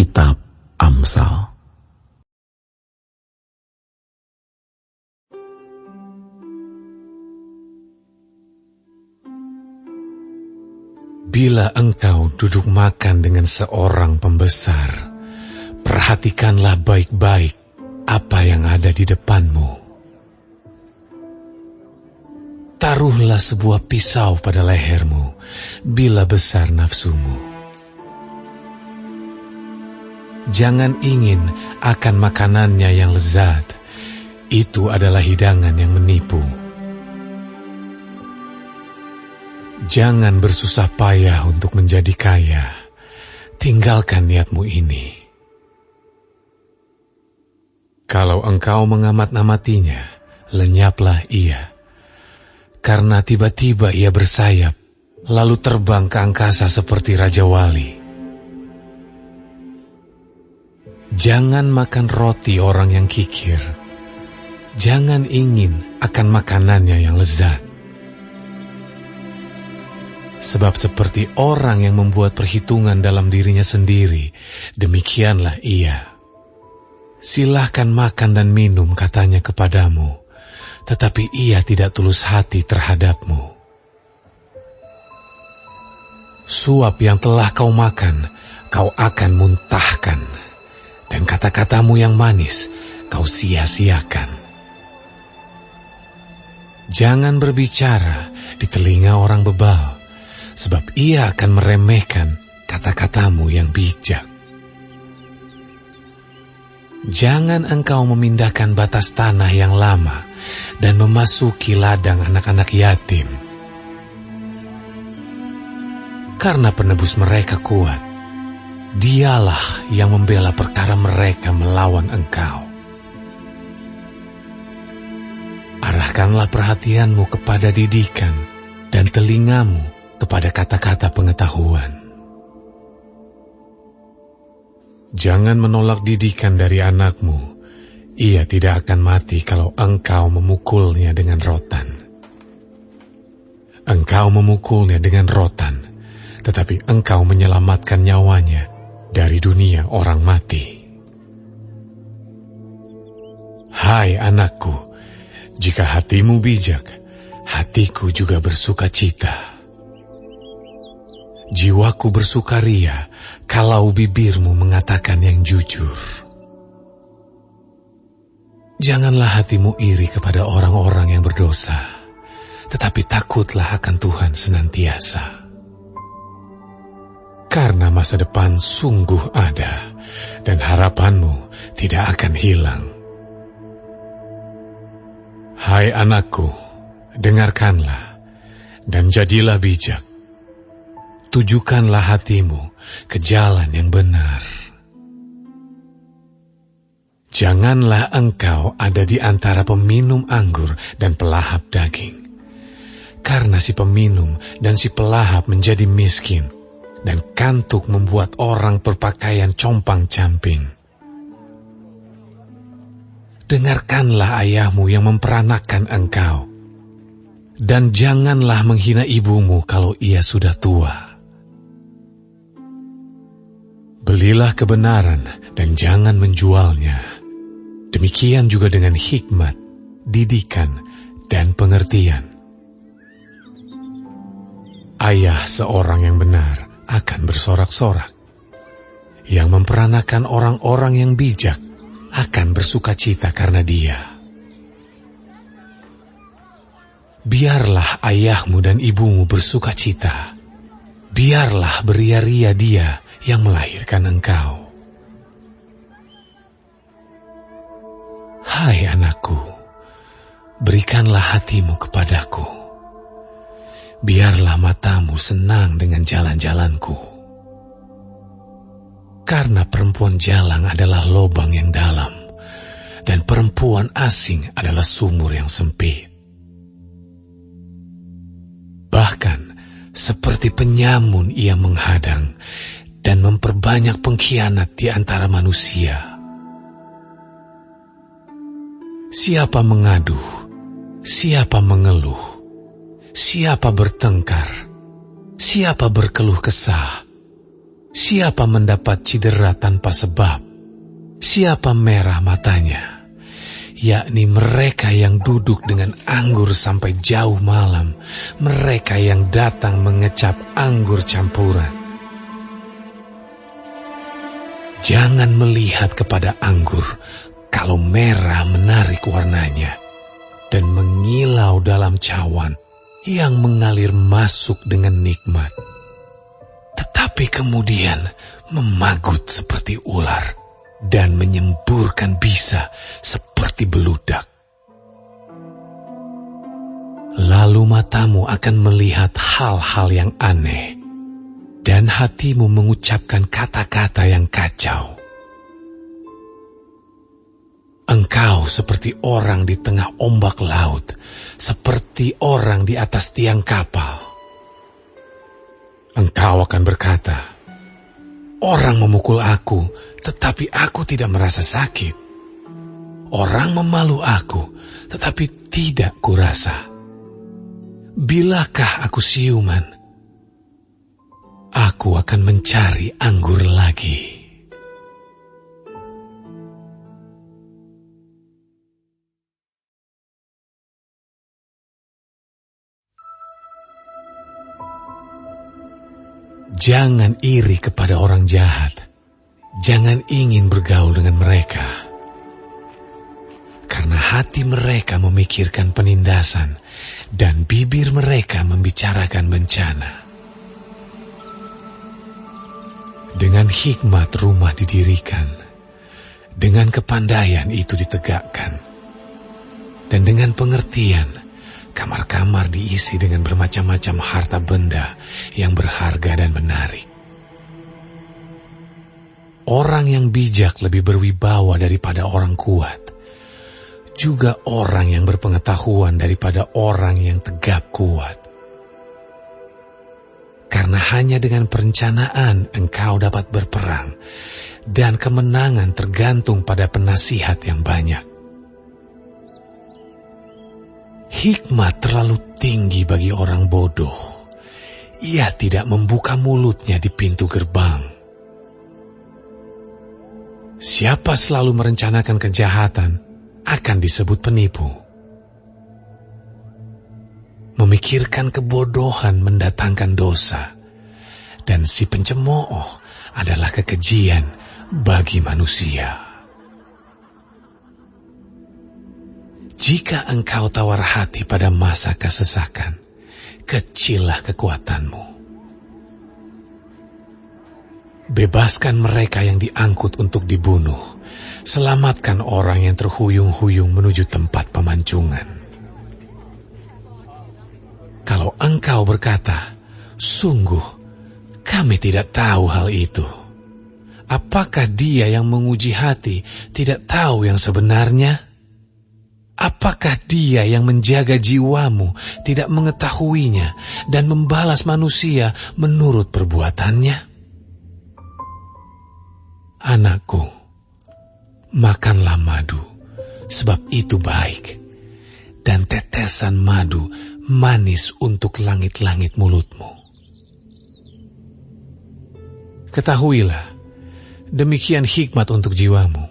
Kitab Amsal. Bila engkau duduk makan dengan seorang pembesar, perhatikanlah baik-baik apa yang ada di depanmu. Taruhlah sebuah pisau pada lehermu bila besar nafsumu. Jangan ingin akan makanannya yang lezat, itu adalah hidangan yang menipu. Jangan bersusah payah untuk menjadi kaya, tinggalkan niatmu ini. Kalau engkau mengamat-amatinya, lenyaplah ia. Karena tiba-tiba ia bersayap, lalu terbang ke angkasa seperti Raja Wali. Jangan makan roti orang yang kikir. Jangan ingin akan makanannya yang lezat. Sebab seperti orang yang membuat perhitungan dalam dirinya sendiri, demikianlah ia. Silahkan makan dan minum, katanya kepadamu, tetapi ia tidak tulus hati terhadapmu. Suap yang telah kau makan, kau akan muntahkan, dan kata-katamu yang manis, kau sia-siakan. Jangan berbicara di telinga orang bebal, sebab ia akan meremehkan kata-katamu yang bijak. Jangan engkau memindahkan batas tanah yang lama dan memasuki ladang anak-anak yatim. Karena penebus mereka kuat, dialah yang membela perkara mereka melawan engkau. Arahkanlah perhatianmu kepada didikan dan telingamu kepada kata-kata pengetahuan. Jangan menolak didikan dari anakmu. Ia tidak akan mati kalau engkau memukulnya dengan rotan. Engkau memukulnya dengan rotan, tetapi engkau menyelamatkan nyawanya dari dunia orang mati. Hai anakku, jika hatimu bijak, hatiku juga bersuka cita. Jiwaku bersukaria kalau bibirmu mengatakan yang jujur. Janganlah hatimu iri kepada orang-orang yang berdosa, tetapi takutlah akan Tuhan senantiasa. Karena masa depan sungguh ada, dan harapanmu tidak akan hilang. Hai anakku, dengarkanlah, dan jadilah bijak. Tujukanlah hatimu ke jalan yang benar. Janganlah engkau ada di antara peminum anggur dan pelahap daging. Karena si peminum dan si pelahap menjadi miskin, dan kantuk membuat orang berpakaian compang-camping. Dengarkanlah ayahmu yang memperanakan engkau, dan janganlah menghina ibumu kalau ia sudah tua. Belilah kebenaran dan jangan menjualnya. Demikian juga dengan hikmat, didikan, dan pengertian. Ayah seorang yang benar akan bersorak-sorak. Yang memperanakan orang-orang yang bijak akan bersuka cita karena dia. Biarlah ayahmu dan ibumu bersuka cita. Biarlah beria-ria dia yang melahirkan engkau. Hai anakku, berikanlah hatimu kepadaku. Biarlah matamu senang dengan jalan-jalanku. Karena perempuan jalang adalah lobang yang dalam, dan perempuan asing adalah sumur yang sempit. Bahkan seperti penyamun ia menghadang dan memperbanyak pengkhianat di antara manusia. Siapa mengaduh, siapa mengeluh, siapa bertengkar, siapa berkeluh kesah, Siapa mendapat cedera tanpa sebab? Siapa merah matanya? Yakni mereka yang duduk dengan anggur sampai jauh malam, mereka yang datang mengecap anggur campuran. Jangan melihat kepada anggur kalau merah menarik warnanya dan mengilau dalam cawan yang mengalir masuk dengan nikmat. Tetapi kemudian memagut seperti ular dan menyemburkan bisa seperti beludak. Lalu matamu akan melihat hal-hal yang aneh, dan hatimu mengucapkan kata-kata yang kacau. Engkau seperti orang di tengah ombak laut, seperti orang di atas tiang kapal. Engkau akan berkata, orang memukul aku, tetapi aku tidak merasa sakit. Orang memalu aku, tetapi tidak kurasa. Bilakah aku siuman? Aku akan mencari anggur lagi. Jangan iri kepada orang jahat. Jangan ingin bergaul dengan mereka. Karena hati mereka memikirkan penindasan dan bibir mereka membicarakan bencana. Dengan hikmat rumah didirikan, dengan kepandaian itu ditegakkan, dan dengan pengertian kamar-kamar diisi dengan bermacam-macam harta benda yang berharga dan menarik. Orang yang bijak lebih berwibawa daripada orang kuat, juga orang yang berpengetahuan daripada orang yang tegap kuat. Karena hanya dengan perencanaan engkau dapat berperang, dan kemenangan tergantung pada penasihat yang banyak. Hikmat terlalu tinggi bagi orang bodoh. Ia tidak membuka mulutnya di pintu gerbang. Siapa selalu merencanakan kejahatan akan disebut penipu. Memikirkan kebodohan mendatangkan dosa, dan si pencemooh adalah kekejian bagi manusia. Jika engkau tawar hati pada masa kesesakan, kecillah kekuatanmu. Bebaskan mereka yang diangkut untuk dibunuh. Selamatkan orang yang terhuyung-huyung menuju tempat pemancungan. Kalau engkau berkata, sungguh, kami tidak tahu hal itu. Apakah dia yang menguji hati tidak tahu yang sebenarnya? Apakah dia yang menjaga jiwamu tidak mengetahuinya dan membalas manusia menurut perbuatannya? Anakku, makanlah madu, sebab itu baik, dan tetesan madu manis untuk langit-langit mulutmu. Ketahuilah, demikian hikmat untuk jiwamu.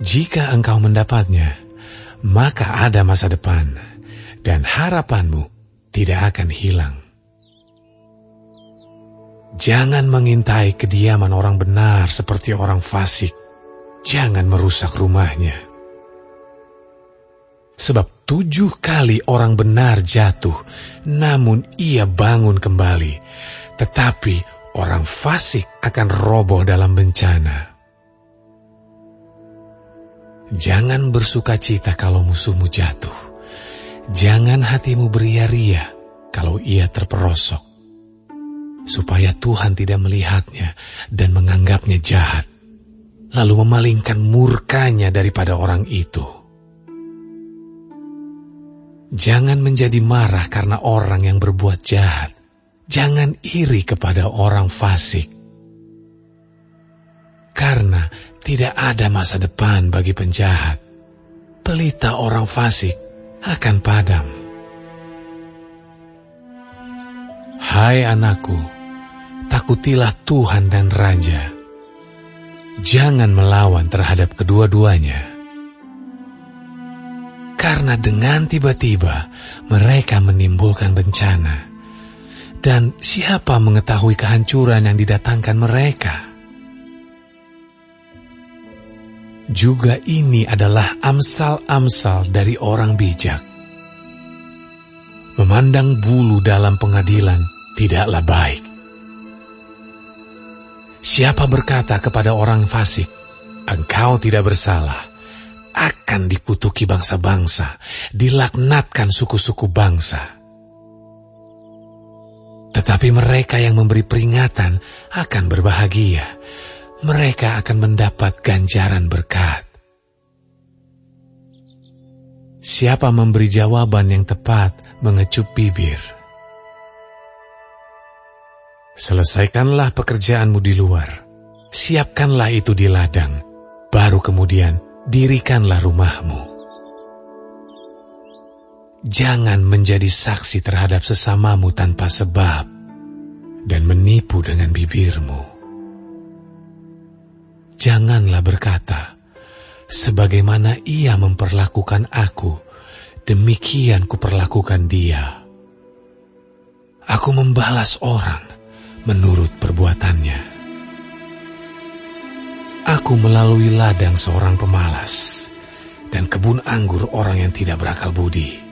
Jika engkau mendapatnya, maka ada masa depan, dan harapanmu tidak akan hilang. Jangan mengintai kediaman orang benar seperti orang fasik. Jangan merusak rumahnya. Sebab 7 kali orang benar jatuh, namun ia bangun kembali. Tetapi orang fasik akan roboh dalam bencana. Jangan bersuka cita kalau musuhmu jatuh. Jangan hatimu beria-ria kalau ia terperosok. Supaya Tuhan tidak melihatnya dan menganggapnya jahat, lalu memalingkan murkanya daripada orang itu. Jangan menjadi marah karena orang yang berbuat jahat. Jangan iri kepada orang fasik. Karena tidak ada masa depan bagi penjahat. Pelita orang fasik akan padam. Hai anakku, takutilah Tuhan dan Raja. Jangan melawan terhadap kedua-duanya. Karena dengan tiba-tiba mereka menimbulkan bencana. Dan siapa mengetahui kehancuran yang didatangkan mereka? Juga ini adalah amsal-amsal dari orang bijak. Memandang bulu dalam pengadilan tidaklah baik. Siapa berkata kepada orang fasik, "Engkau tidak bersalah," akan dikutuki bangsa-bangsa, dilaknatkan suku-suku bangsa. Tetapi mereka yang memberi peringatan akan berbahagia. Mereka akan mendapat ganjaran berkat. Siapa memberi jawaban yang tepat mengecup bibir. Selesaikanlah pekerjaanmu di luar. Siapkanlah itu di ladang. Baru kemudian dirikanlah rumahmu. Jangan menjadi saksi terhadap sesamamu tanpa sebab dan menipu dengan bibirmu. Janganlah berkata, "Sebagaimana ia memperlakukan aku, demikian kuperlakukan dia." Aku membalas orang menurut perbuatannya. Aku melalui ladang seorang pemalas dan kebun anggur orang yang tidak berakal budi.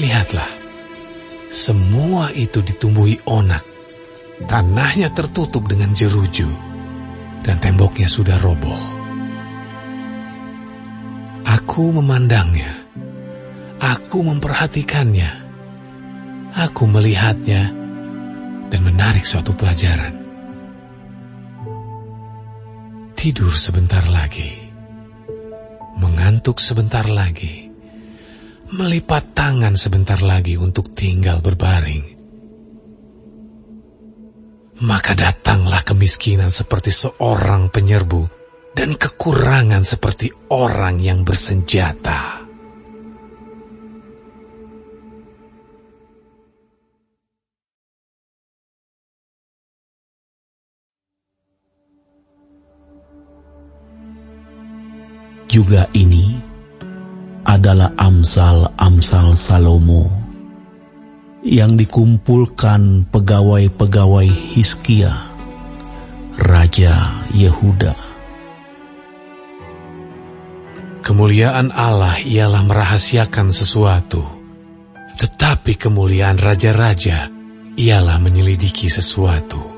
Lihatlah, semua itu ditumbuhi onak, tanahnya tertutup dengan jeruju, dan temboknya sudah roboh. Aku memandangnya, aku memperhatikannya, aku melihatnya, dan menarik suatu pelajaran. Tidur sebentar lagi, mengantuk sebentar lagi, melipat tangan sebentar lagi untuk tinggal berbaring. Maka datanglah kemiskinan seperti seorang penyerbu dan kekurangan seperti orang yang bersenjata. Juga ini adalah amsal-amsal Salomo yang dikumpulkan pegawai-pegawai Hizkia, Raja Yehuda. Kemuliaan Allah ialah merahasiakan sesuatu, tetapi kemuliaan raja-raja ialah menyelidiki sesuatu.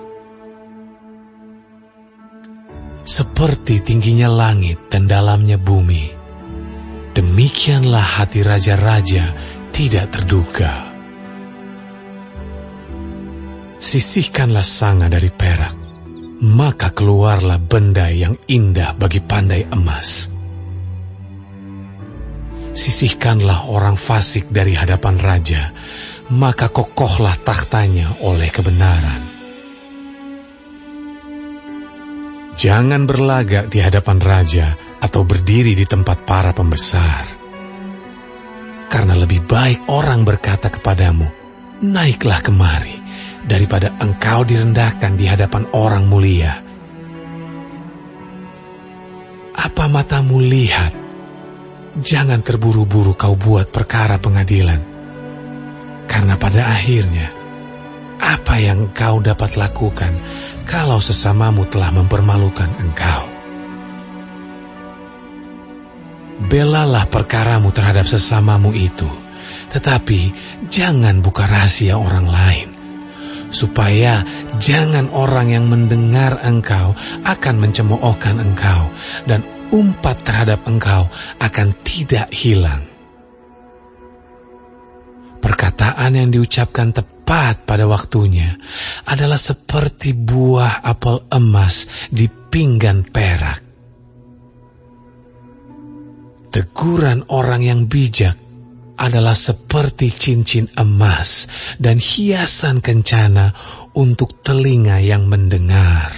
Seperti tingginya langit dan dalamnya bumi, demikianlah hati raja-raja tidak terduga. Sisihkanlah sanga dari perak, maka keluarlah benda yang indah bagi pandai emas. Sisihkanlah orang fasik dari hadapan raja, maka kokohlah tahtanya oleh kebenaran. Jangan berlagak di hadapan raja atau berdiri di tempat para pembesar. Karena lebih baik orang berkata kepadamu, "Naiklah kemari," daripada engkau direndahkan di hadapan orang mulia. Apa matamu lihat? Jangan terburu-buru kau buat perkara pengadilan. Karena pada akhirnya, apa yang engkau dapat lakukan kalau sesamamu telah mempermalukan engkau? Belalah perkaramu terhadap sesamamu itu, tetapi jangan buka rahasia orang lain, supaya jangan orang yang mendengar engkau akan mencemoohkan engkau, dan umpat terhadap engkau akan tidak hilang. Perkataan yang diucapkan tepat pada waktunya adalah seperti buah apel emas di pinggan perak. Teguran orang yang bijak adalah seperti cincin emas dan hiasan kencana untuk telinga yang mendengar.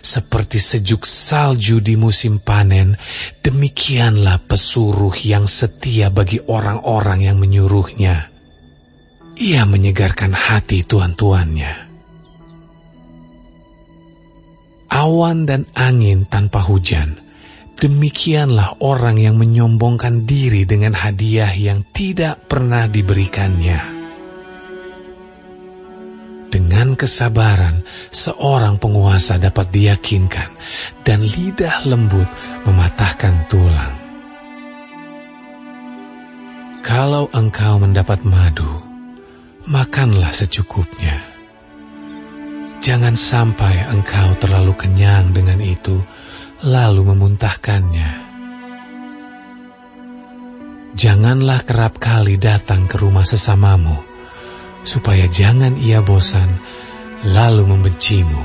Seperti sejuk salju di musim panen, demikianlah pesuruh yang setia bagi orang-orang yang menyuruhnya. ia menyegarkan hati tuan-tuannya. Awan dan angin tanpa hujan, demikianlah orang yang menyombongkan diri dengan hadiah yang tidak pernah diberikannya. Dengan kesabaran, seorang penguasa dapat diyakinkan, dan lidah lembut mematahkan tulang. Kalau engkau mendapat madu, makanlah secukupnya. Jangan sampai engkau terlalu kenyang dengan itu, lalu memuntahkannya. Janganlah kerap kali datang ke rumah sesamamu, supaya jangan ia bosan, lalu membencimu.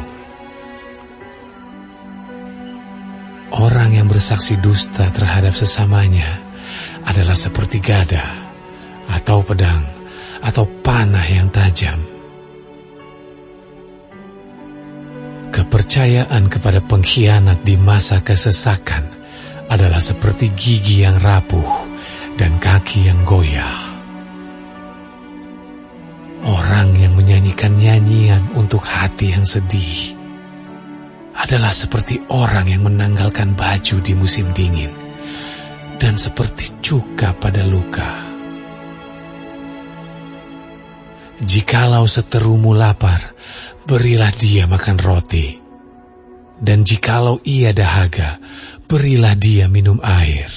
Orang yang bersaksi dusta terhadap sesamanya adalah seperti gada, atau pedang, atau panah yang tajam. Kepercayaan kepada pengkhianat di masa kesesakan adalah seperti gigi yang rapuh dan kaki yang goyah. Orang yang menyanyikan nyanyian untuk hati yang sedih adalah seperti orang yang menanggalkan baju di musim dingin dan seperti cuka pada luka. Jikalau seterumu lapar, berilah dia makan roti, dan jikalau ia dahaga, berilah dia minum air.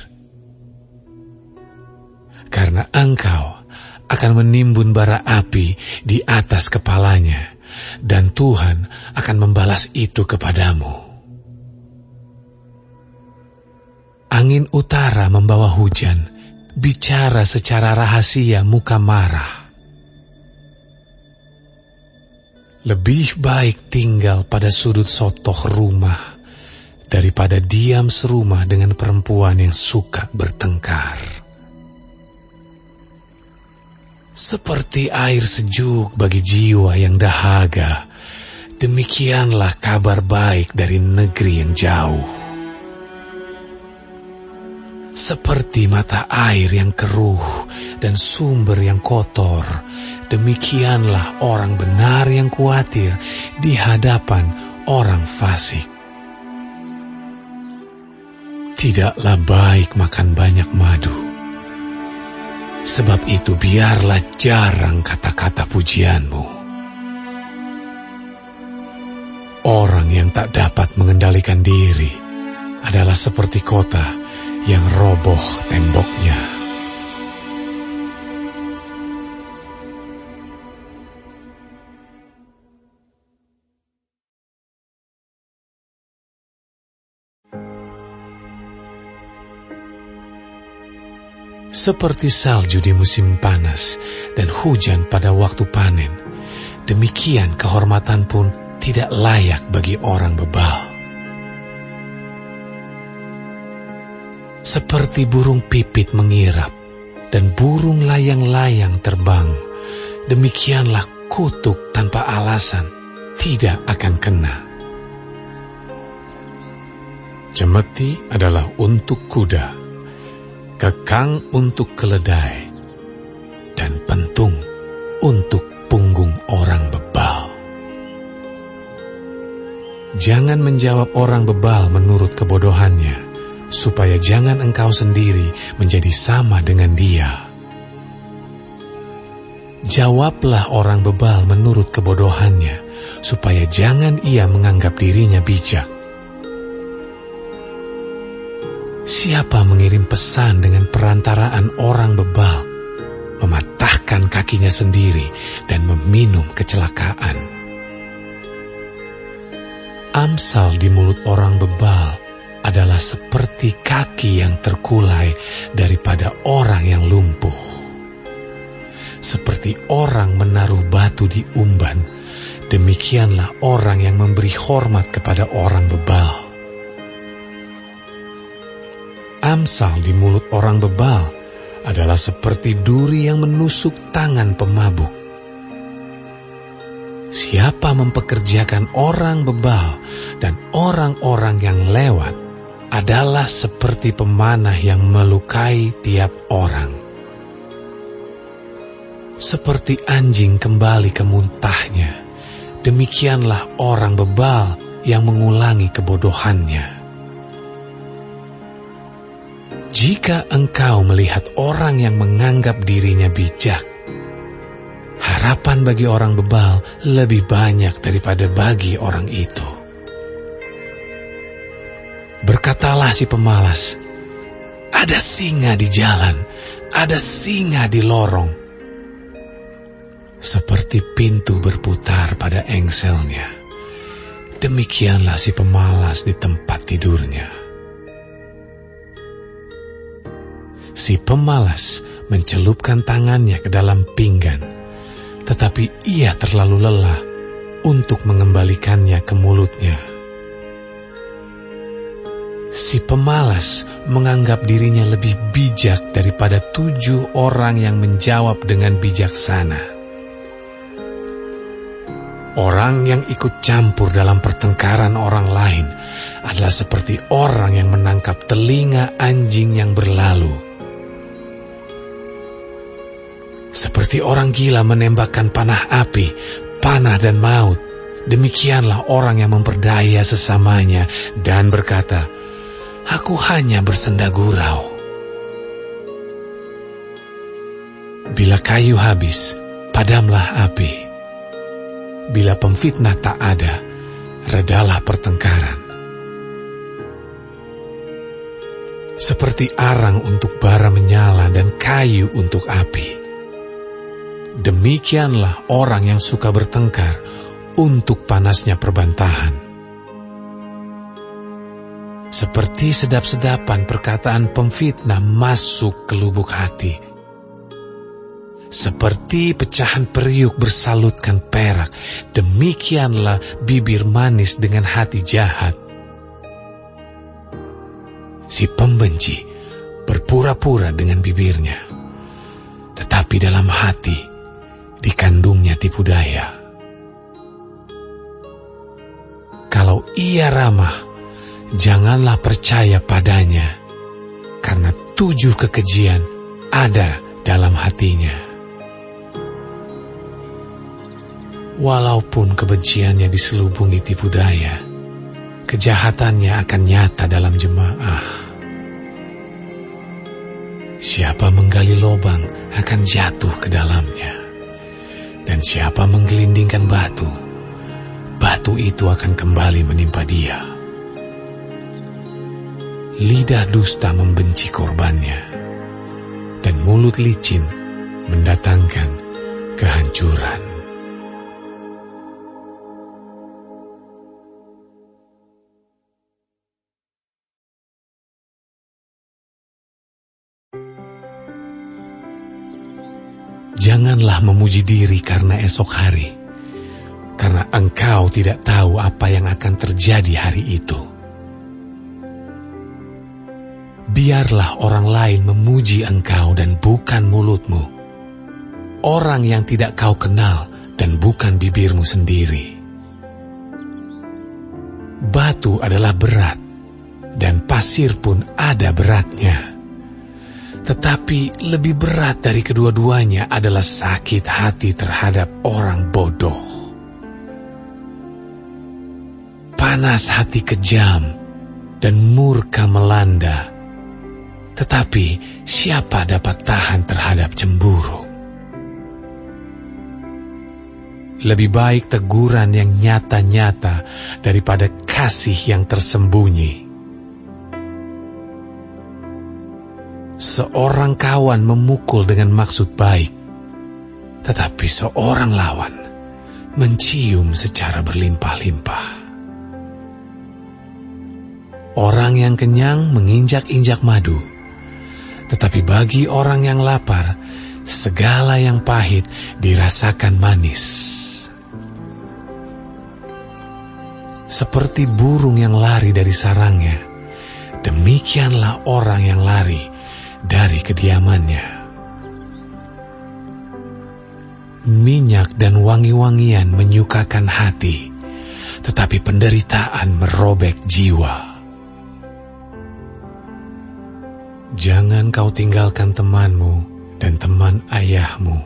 Karena engkau akan menimbun bara api di atas kepalanya, dan Tuhan akan membalas itu kepadamu. Angin utara membawa hujan, bicara secara rahasia muka marah. Lebih baik tinggal pada sudut sotoh rumah daripada diam serumah dengan perempuan yang suka bertengkar. Seperti air sejuk bagi jiwa yang dahaga, demikianlah kabar baik dari negeri yang jauh. Seperti mata air yang keruh dan sumber yang kotor, demikianlah orang benar yang khawatir di hadapan orang fasik. Tidaklah baik makan banyak madu, sebab itu biarlah jarang kata-kata pujianmu. Orang yang tak dapat mengendalikan diri adalah seperti kota yang roboh temboknya. Seperti salju di musim panas dan hujan pada waktu panen, demikian kehormatan pun tidak layak bagi orang bebal. Seperti burung pipit mengirap dan burung layang-layang terbang, demikianlah kutuk tanpa alasan tidak akan kena. Cemeti adalah untuk kuda, kekang untuk keledai, dan pentung untuk punggung orang bebal. Jangan menjawab orang bebal menurut kebodohannya, supaya jangan engkau sendiri menjadi sama dengan dia. Jawablah orang bebal menurut kebodohannya, supaya jangan ia menganggap dirinya bijak. Siapa mengirim pesan dengan perantaraan orang bebal, mematahkan kakinya sendiri dan meminum kecelakaan. Amsal di mulut orang bebal adalah seperti kaki yang terkulai daripada orang yang lumpuh. Seperti orang menaruh batu di umban, demikianlah orang yang memberi hormat kepada orang bebal. Amsal di mulut orang bebal adalah seperti duri yang menusuk tangan pemabuk. Siapa mempekerjakan orang bebal dan orang-orang yang lewat adalah seperti pemanah yang melukai tiap orang. Seperti anjing kembali ke muntahnya, demikianlah orang bebal yang mengulangi kebodohannya. Jika engkau melihat orang yang menganggap dirinya bijak, harapan bagi orang bebal lebih banyak daripada bagi orang itu. Berkatalah si pemalas, ada singa di jalan, ada singa di lorong. Seperti pintu berputar pada engselnya, demikianlah si pemalas di tempat tidurnya. Si pemalas mencelupkan tangannya ke dalam pinggan, tetapi ia terlalu lelah untuk mengembalikannya ke mulutnya. Si pemalas menganggap dirinya lebih bijak daripada 7 orang yang menjawab dengan bijaksana. Orang yang ikut campur dalam pertengkaran orang lain adalah seperti orang yang menangkap telinga anjing yang berlalu. Seperti orang gila menembakkan panah api, panah dan maut, demikianlah orang yang memperdaya sesamanya dan berkata, "Aku hanya bersenda gurau." Bila kayu habis, padamlah api. Bila pemfitnah tak ada, redalah pertengkaran. Seperti arang untuk bara menyala dan kayu untuk api, demikianlah orang yang suka bertengkar untuk panasnya perbantahan. Seperti sedap-sedapan perkataan pemfitnah masuk ke lubuk hati. Seperti pecahan periuk bersalutkan perak, demikianlah bibir manis dengan hati jahat. Si pembenci berpura-pura dengan bibirnya, tetapi dalam hati dikandungnya tipu daya. Kalau ia ramah, janganlah percaya padanya, karena 7 kekejian ada dalam hatinya. Walaupun kebenciannya diselubungi tipu daya, kejahatannya akan nyata dalam jemaah. Siapa menggali lubang akan jatuh ke dalamnya, dan siapa menggelindingkan batu, batu itu akan kembali menimpa dia. Lidah dusta membenci korbannya, dan mulut licin mendatangkan kehancuran. Janganlah memuji diri karena esok hari, karena engkau tidak tahu apa yang akan terjadi hari itu. Biarlah orang lain memuji engkau dan bukan mulutmu, orang yang tidak kau kenal dan bukan bibirmu sendiri. Batu adalah berat, dan pasir pun ada beratnya. Tetapi lebih berat dari kedua-duanya adalah sakit hati terhadap orang bodoh. Panas hati kejam dan murka melanda, tetapi siapa dapat tahan terhadap cemburu? Lebih baik teguran yang nyata-nyata daripada kasih yang tersembunyi. Seorang kawan memukul dengan maksud baik, tetapi seorang lawan mencium secara berlimpah-limpah. Orang yang kenyang menginjak-injak madu, tetapi bagi orang yang lapar, segala yang pahit dirasakan manis. Seperti burung yang lari dari sarangnya, demikianlah orang yang lari dari kediamannya. Minyak dan wangi-wangian menyukakan hati, tetapi penderitaan merobek jiwa. Jangan kau tinggalkan temanmu dan teman ayahmu,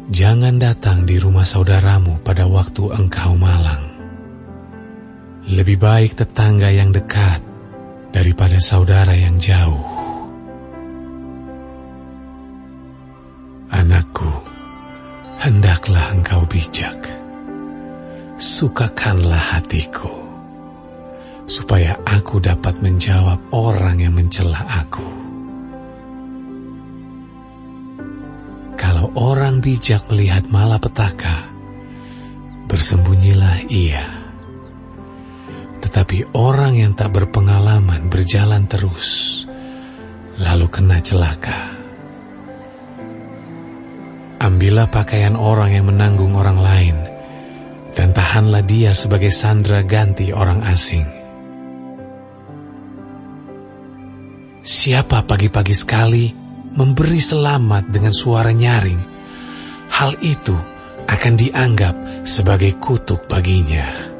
Jangan datang di rumah saudaramu pada waktu engkau malang. Lebih baik tetangga yang dekat daripada saudara yang jauh. Anakku, hendaklah engkau bijak. Sukakanlah hatiku, supaya aku dapat menjawab orang yang mencela aku. Kalau orang bijak melihat malapetaka, bersembunyilah ia. Tetapi orang yang tak berpengalaman berjalan terus, lalu kena celaka. Ambillah pakaian orang yang menanggung orang lain, dan tahanlah dia sebagai sandera ganti orang asing. Siapa pagi-pagi sekali memberi selamat dengan suara nyaring, hal itu akan dianggap sebagai kutuk baginya.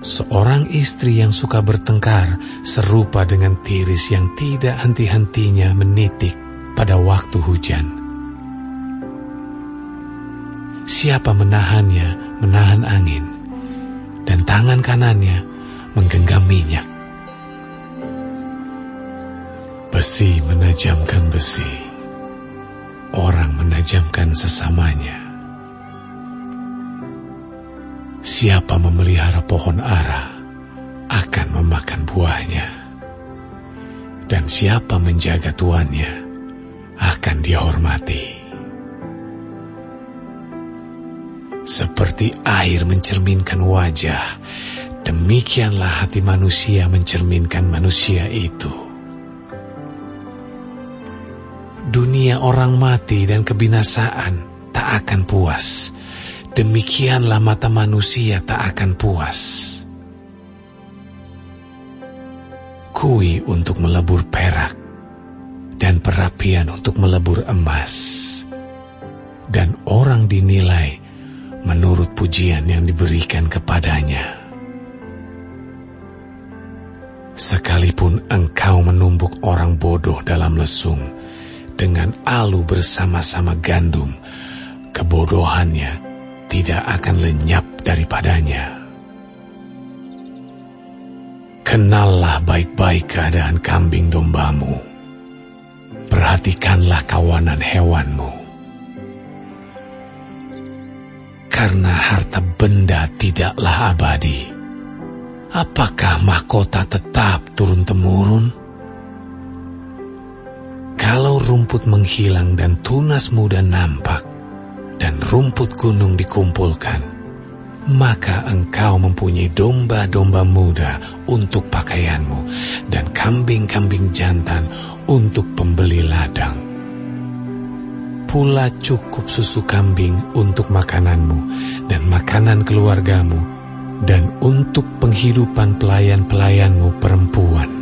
Seorang istri yang suka bertengkar serupa dengan tiris yang tidak henti-hentinya menitik pada waktu hujan. Siapa menahannya menahan angin, dan tangan kanannya menggenggam minyak. Besi menajamkan besi, orang menajamkan sesamanya. Siapa memelihara pohon ara akan memakan buahnya, dan siapa menjaga tuannya akan dihormati. Seperti air mencerminkan wajah, demikianlah hati manusia mencerminkan manusia itu. Dunia orang mati dan kebinasaan tak akan puas. Demikianlah mata manusia tak akan puas. Kui untuk melebur perak, dan perapian untuk melebur emas. Dan orang dinilai menurut pujian yang diberikan kepadanya. Sekalipun engkau menumbuk orang bodoh dalam lesung, dengan alu bersama-sama gandum, kebodohannya tidak akan lenyap daripadanya. Kenallah baik-baik keadaan kambing dombamu. Perhatikanlah kawanan hewanmu. Karena harta benda tidaklah abadi, apakah mahkota tetap turun-temurun? Kalau rumput menghilang dan tunas muda nampak, dan rumput gunung dikumpulkan, maka engkau mempunyai domba-domba muda untuk pakaianmu, dan kambing-kambing jantan untuk pembeli ladang. Pula cukup susu kambing untuk makananmu, dan makanan keluargamu, dan untuk penghidupan pelayan-pelayanmu perempuan.